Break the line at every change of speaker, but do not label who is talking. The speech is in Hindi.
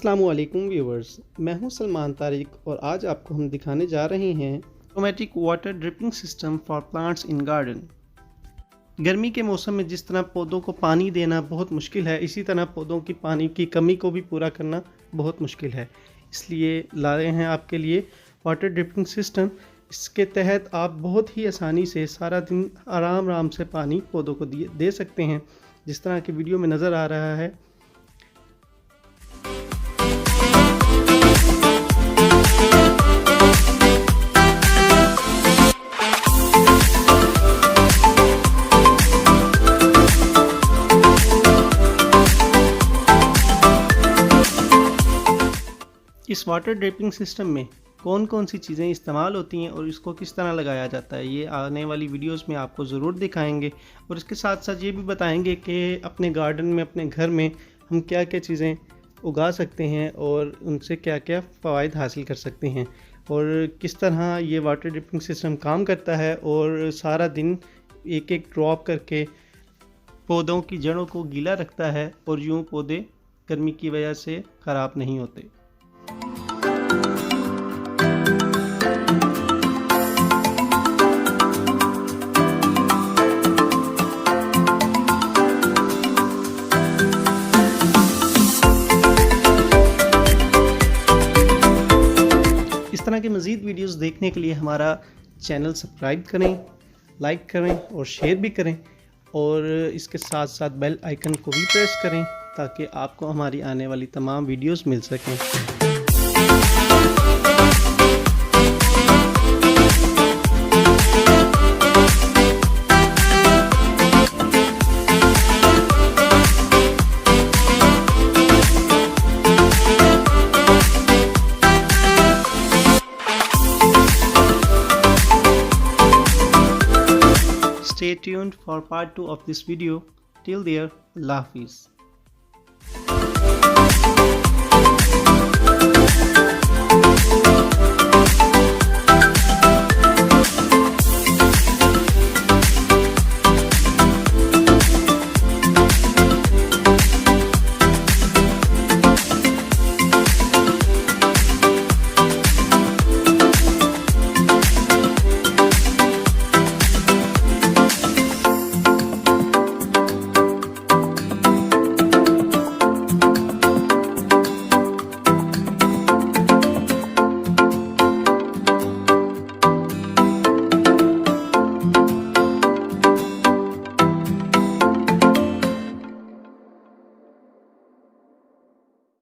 अस्सलामुअलैकुम व्यूवर्स, मैं हूं सलमान तारिक और आज आपको हम दिखाने जा रहे हैं automatic water dripping system for plants in garden. गर्मी के मौसम में जिस तरह पौधों को पानी देना बहुत मुश्किल है, इसी तरह पौधों की पानी की कमी को भी पूरा करना बहुत मुश्किल है। इसलिए ला रहे हैं आपके लिए वाटर ड्रिपिंग सिस्टम। इसके तहत आप बहुत ही आसानी से सारा दिन आराम से पानी पौधों को दे सकते हैं, जिस तरह की वीडियो में नज़र आ रहा है। इस वाटर ड्रिपिंग सिस्टम में कौन कौन सी चीज़ें इस्तेमाल होती हैं और इसको किस तरह लगाया जाता है, ये आने वाली वीडियोस में आपको ज़रूर दिखाएंगे। और इसके साथ साथ ये भी बताएंगे कि अपने गार्डन में, अपने घर में हम क्या क्या चीज़ें उगा सकते हैं और उनसे क्या क्या फ़वाइद हासिल कर सकते हैं, और किस तरह ये वाटर ड्रिपिंग सिस्टम काम करता है और सारा दिन एक एक ड्रॉप करके पौधों की जड़ों को गीला रखता है और यूँ पौधे गर्मी की वजह से ख़राब नहीं होते। इस तरह के मज़ीद वीडियोस देखने के लिए हमारा चैनल सब्सक्राइब करें, लाइक करें और शेयर भी करें, और इसके साथ साथ बेल आइकन को भी प्रेस करें ताकि आपको हमारी आने वाली तमाम वीडियोस मिल सकें। Stay tuned for part 2 of this video. Till there, Allah Hafiz.